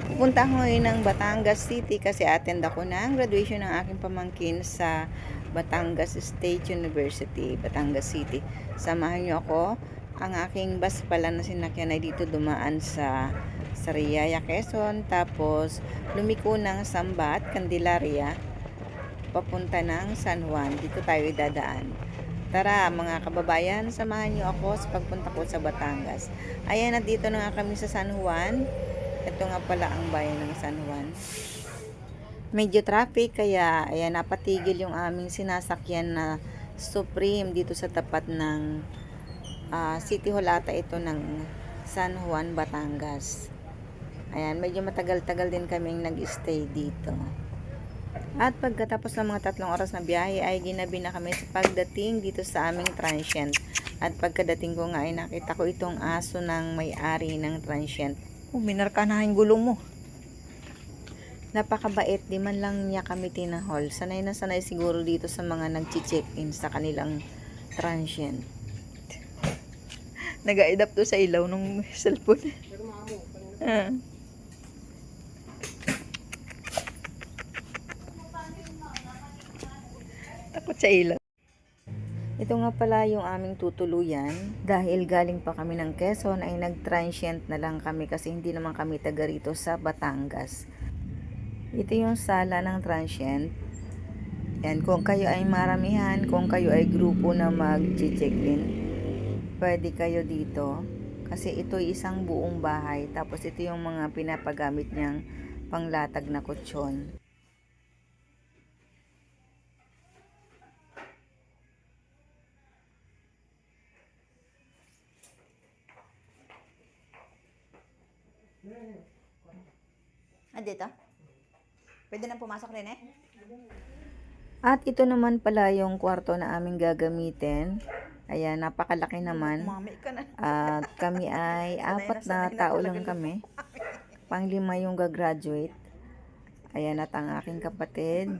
Pupunta ako ngayon ng Batangas City kasi attend ako ng graduation ng aking pamangkin sa Batangas State University, Batangas City. Samahan niyo ako. Ang aking bus pala na sinakyan ay dito dumaan sa Sariaya, Quezon. Tapos lumiko ng Sambat, Candelaria, papunta ng San Juan. Dito tayo idadaan. Tara mga kababayan, samahan niyo ako sa pagpunta ko sa Batangas. Ayan, at dito na nga kami sa San Juan. Ito nga pala ang bayan ng San Juan. Medyo traffic kaya ayan, napatigil yung aming sinasakyan na Supreme dito sa tapat ng City Hall ata ito ng San Juan, Batangas. Ayan, medyo matagal-tagal din kaming nag-stay dito. At pagkatapos ng mga 3 oras na biyahe ay ginabi na kami sa pagdating dito sa aming transient. At pagkadating ko nga ay nakita ko itong aso ng may-ari ng transient. Minarka na yung gulong mo. Napakabait, di man lang niya kami tinahol. Sanay na sanay siguro dito sa mga nag-check-in sa kanilang transient. Nag-a-adapt to sa ilaw ng cellphone. Takot sa ilaw. Ito nga pala yung aming tutuluyan. Dahil galing pa kami ng Quezon ay nag-transient na lang kami kasi hindi naman kami taga rito sa Batangas. Ito yung sala ng transient. Yan, kung kayo ay maramihan, kung kayo ay grupo na mag-check-in, pwede kayo dito. Kasi ito ay isang buong bahay. Tapos ito yung mga pinapagamit niyang panglatag na kutsyon. Dito? Pwede na pumasok rin eh? At ito naman pala yung kwarto na aming gagamitin. Ayan, napakalaki naman. At kami ay 4 na tao lang kami. Pang-5 yung gagraduate. Ayan, at ang aking kapatid.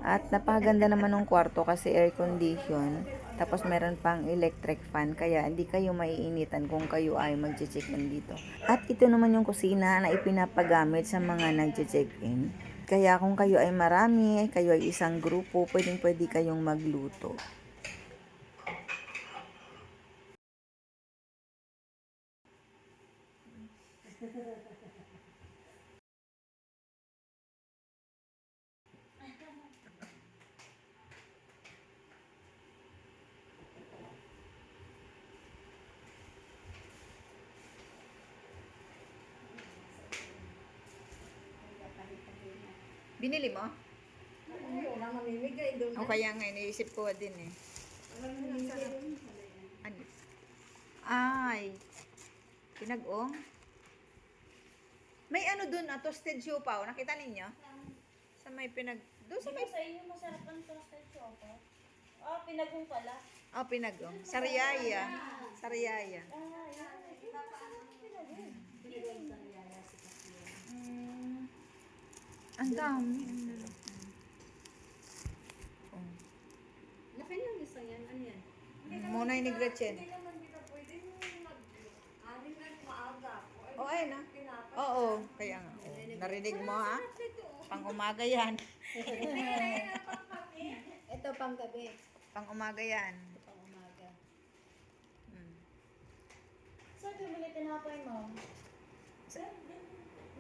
At napakaganda naman ng kwarto kasi air condition. Tapos meron pang electric fan kaya hindi kayo maiinitan kung kayo ay mag-check-in dito. At ito naman yung kusina na ipinapagamit sa mga nag-check-in. Kaya kung kayo ay marami, kayo ay isang grupo, pwedeng-pwede kayong magluto. Binili mo? O kaya nga, iniisip ko din eh. Ano? Ay, pinag-ong. May ano dun, toasted siopaw. Nakita ninyo? Sa may doon sa may... Sa inyo masarap ang toasted choco. Ah, pinagong pala. Oh, pinag-ong. Sariaya. Sariaya. Ang dami. Laki ng isa yan. Ano yan? Muna ni Gretchen. Hindi naman kita pwede aling na maaga. Oh, ayun na. Oo, kaya nga. Oh, narinig mo ha? Pang umaga yan. Ito pang gabi. Pang umaga yan. Pang umaga. Hmm. Saan bumili tinapay mo?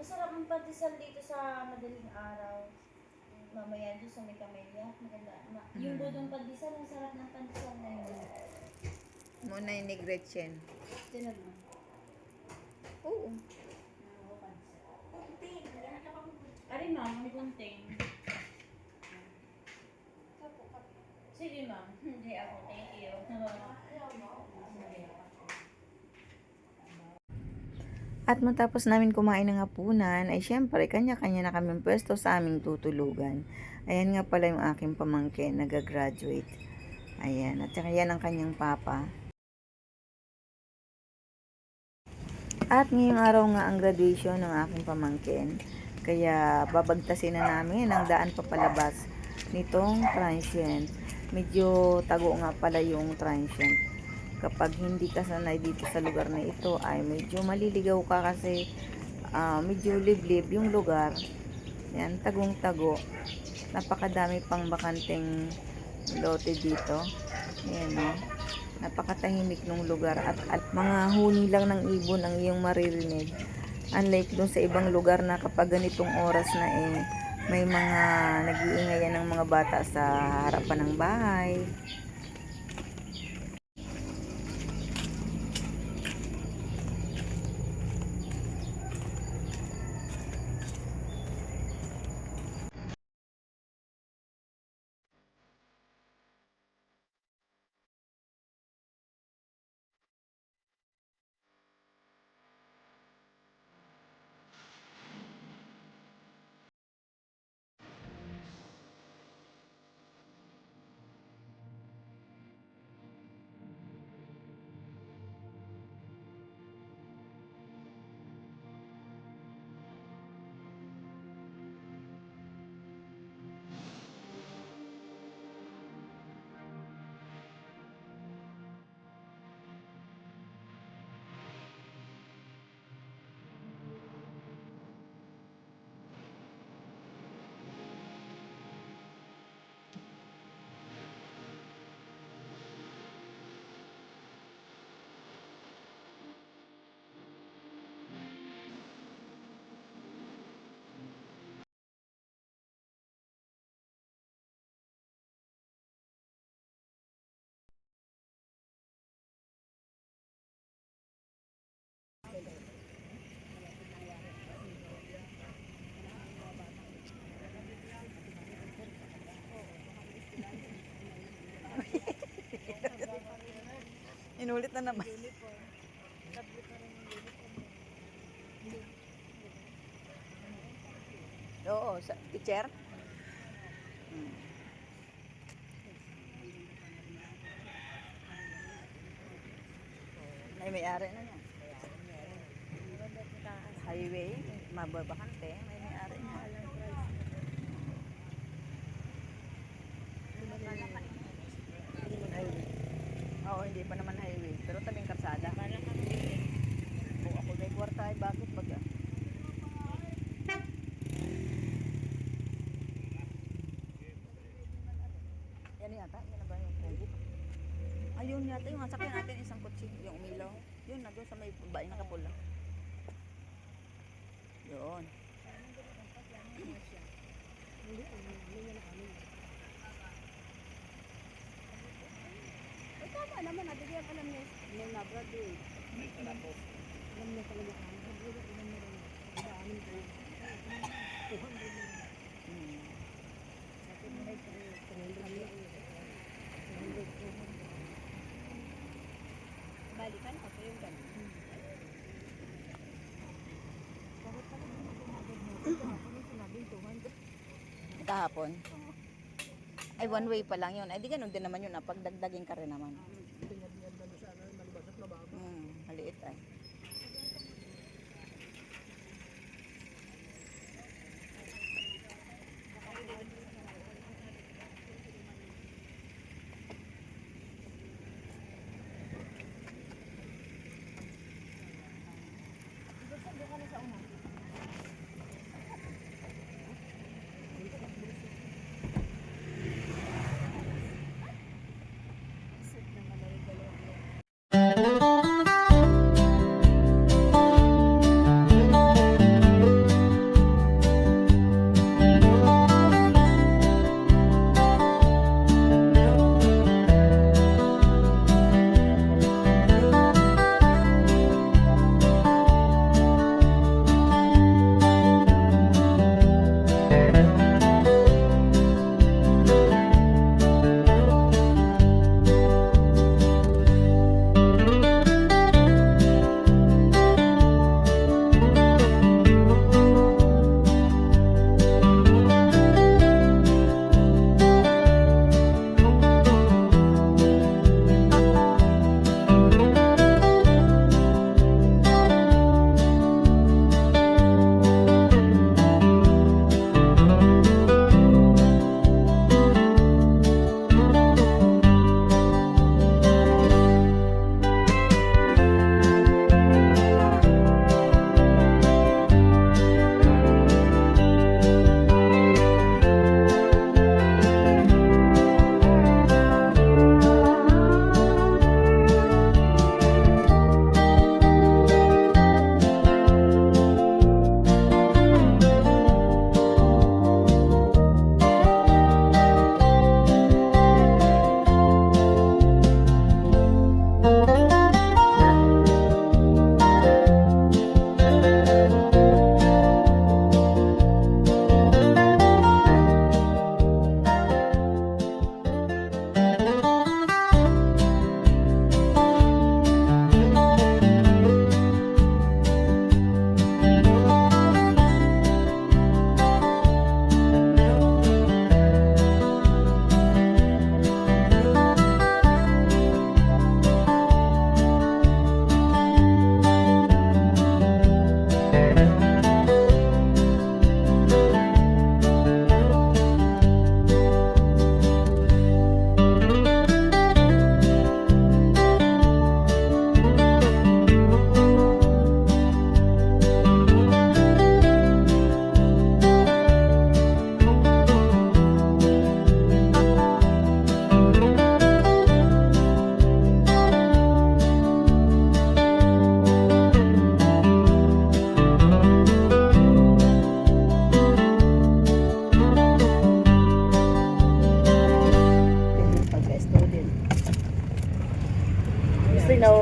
Masarap ang pandesal dito sa madaling araw. Mamaya doon sa may Camellia. Maganda. Yung budong pandesal, ang sarap ng pandesal na yun. Muna ni Gretchen. Tinan mo. Oo. Arin ma'am, may gunting. Sige ma'am. Hindi ako. Thank you. At matapos namin kumain ng hapunan, ay syempre, kanya-kanya na kami pwesto sa aming tutulugan. Ayan nga pala yung aking pamangkin, nag-graduate. Ayan, at saka yan ang kanyang papa. At ngayong araw nga ang graduation ng aking pamangkin. Kaya babagtasin na namin ang daan papalabas nitong transient. Medyo tago nga pala yung transient. Kapag hindi ka sanay dito sa lugar na ito ay medyo maliligaw ka kasi medyo liblib yung lugar. Yan, tagong-tago. Napakadami pang bakanteng lote dito. Ayan o. Napakatahimik ng lugar at mga huni lang ng ibon ang iyong maririnig. Unlike dun sa ibang lugar na kapag ganitong oras na may mga nag-iingayan ng mga bata sa harapan ng bahay. Inulit na naman. Oo, sa teacher. Ay, may-ari na niya. Highway, mababakante, may may-ari na. Oo, hindi pa naman highway, pero tabing karsada. Kung ako may kwarta ay bakit baga? Yan yata, yan na ba yung Pogo? Ayun yata, yung sasakyan natin isang kotse, yung umilaw. Yun na doon sa may babae nakapula. Yun. Ay, tama naman. Nabigyan alam niya. May na-graduate. Alam niya talaga. Alam niya rin. Diba, amin ko. 200 na. Kasi may 300. Balikan ako yung ganun. Bakit pala Kahapon. Ay, one way pa lang yun. Ay, di ganun din naman yun. Pagdagdagin ka rin naman. Maliit ay.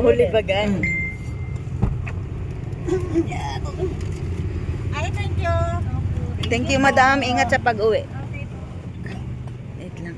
huli bagan. Ay, thank you. Thank you, madam. Ingat sa pag-uwi. Okay. Wait lang.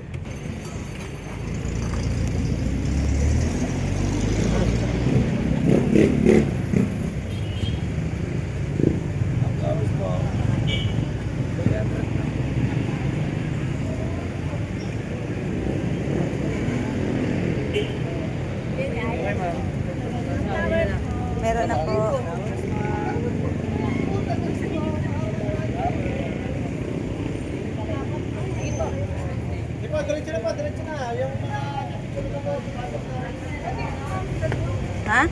Meron na po. Diretso na pa, diretso na. Yung mga Ha?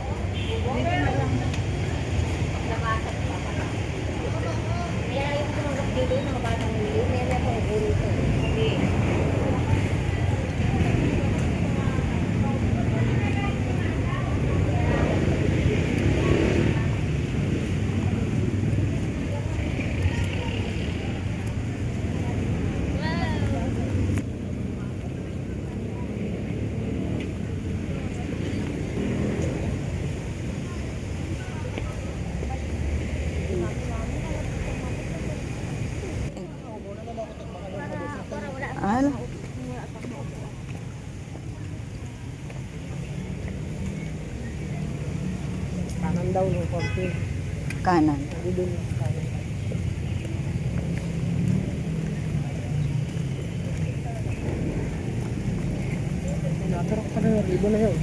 Ano? kanan daw ng konti. Kanan. Doon. Natarok pa na yun. Ibo na yun.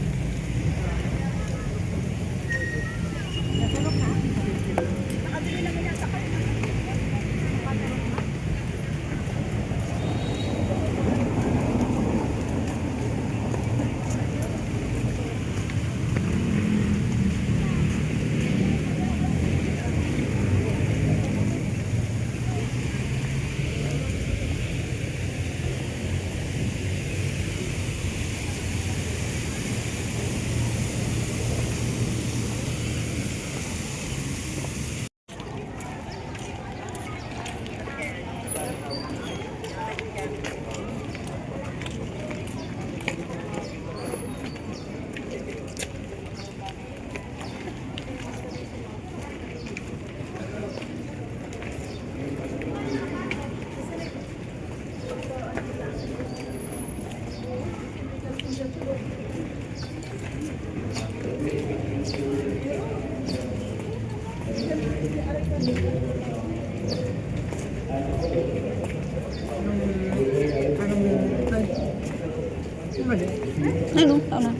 Ano? Ano?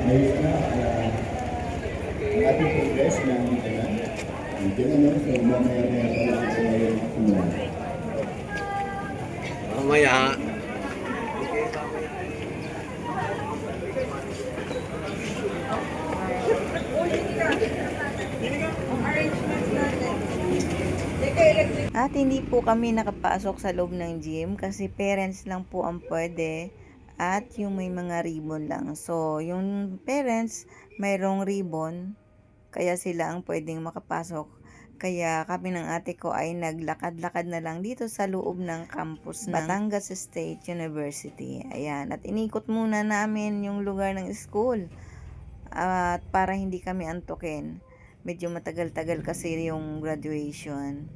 Ayos na ang ating progress ng tinanong sa mamaya-maya pa lang sa ngayon semua. Mamaya. At hindi po kami nakapasok sa loob ng gym kasi parents lang po ang pwede at yung may mga ribbon lang. So, yung parents mayroong ribbon kaya sila ang pwedeng makapasok. Kaya kami ng ate ko ay naglakad-lakad na lang dito sa loob ng campus ng Batangas State University. Ayan, at inikot muna namin yung lugar ng school at para hindi kami antukin. Medyo matagal-tagal kasi yung graduation.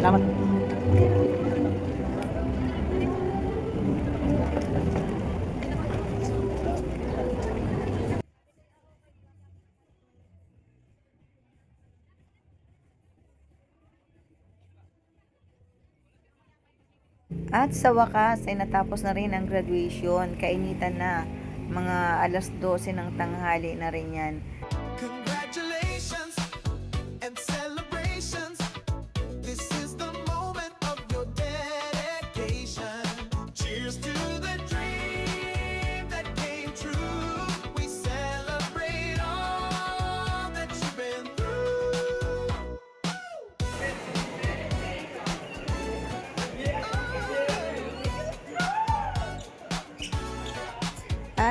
Salamat. At sa wakas ay natapos na rin ang graduation. Kainitan na. Mga alas 12 ng tanghali na rin yan. Congratulations and celebrations. This is the moment of your day.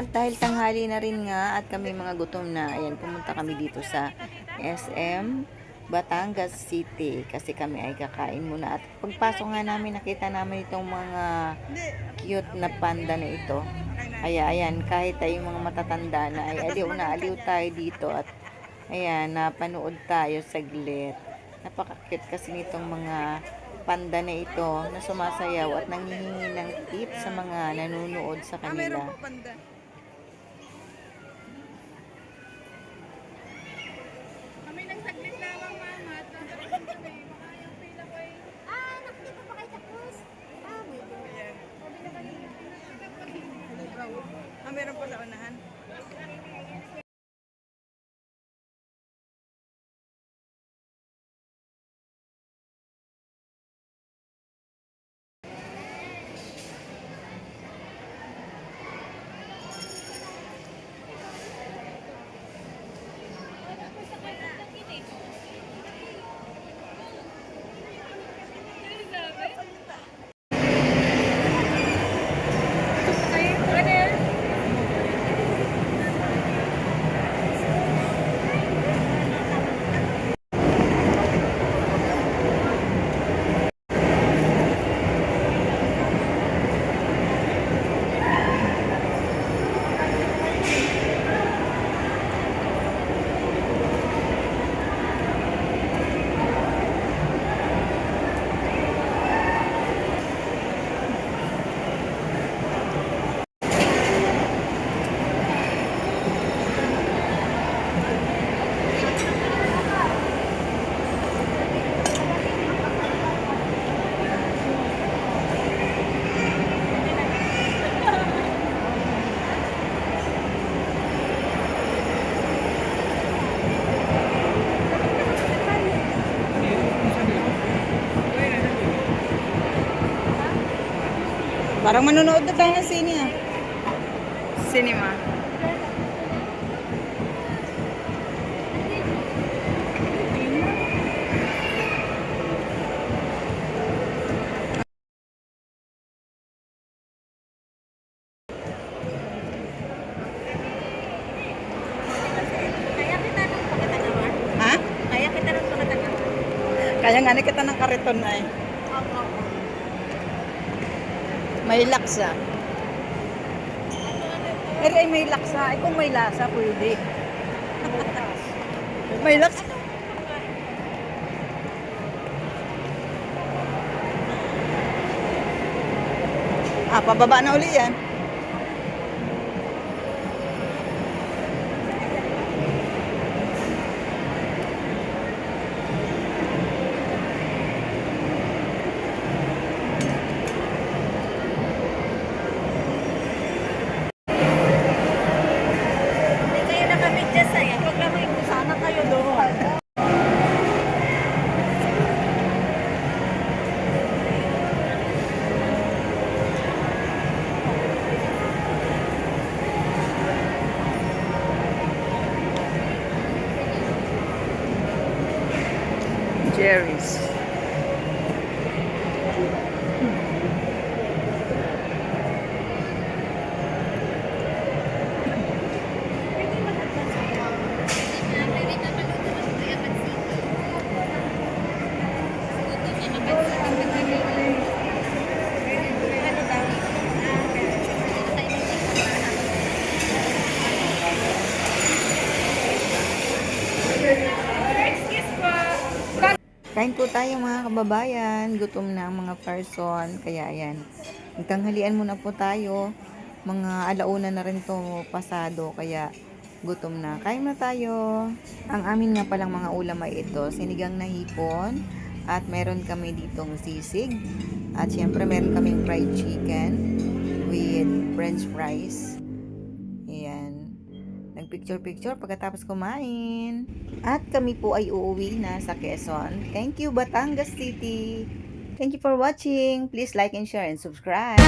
At dahil tanghali na rin nga at kami mga gutom na, ayan, pumunta kami dito sa SM Batangas City kasi kami ay kakain muna. At pagpasok nga namin, nakita namin itong mga cute na panda na ito. Ayan, kahit ay mga matatanda na ay aliw na aliw tayo dito at ayan, napanood tayo saglit. Napaka-cute kasi nitong mga panda na ito na sumasayaw at nanghihingi ng tip sa mga nanonood sa kanila. Kami nagsaglit lamang, mama. At nakarating kami. Baka yung pila ko ay... Ah, nakikita pa kayo sa cruise? Ah, may God. Sabi na kanina. Meron po sa unahan. Parang manonood na tayo ng sine ah. Cinema. Kaya kita nang pagkatagawa. Ha? Kaya kita nang pagkatagawa. Kaya nga na kita ng kariton na eh. Opo. May laksa. Pero ay may laksa. Ay kung may lasa, pwede. May laksa. Pababa na uli yan. Hindi kayo nakabidya sa'yo. Huwag lang mo sana kayo doon. Jerry's. Kain po tayo mga kababayan. Gutom na ang mga person. Kaya ayan. Magtanghalian muna po tayo. Mga alauna na rin to pasado. Kaya gutom na. Kain na tayo. Ang amin nga palang mga ulam ay ito. Sinigang na hipon. At meron kami ditong sisig. At syempre meron kaming fried chicken with french fries. Ayan. Nagpicture-picture pagkatapos kumain. At kami po ay uuwi na sa Quezon. Thank you, Batangas City. Thank you for watching. Please like and share and subscribe.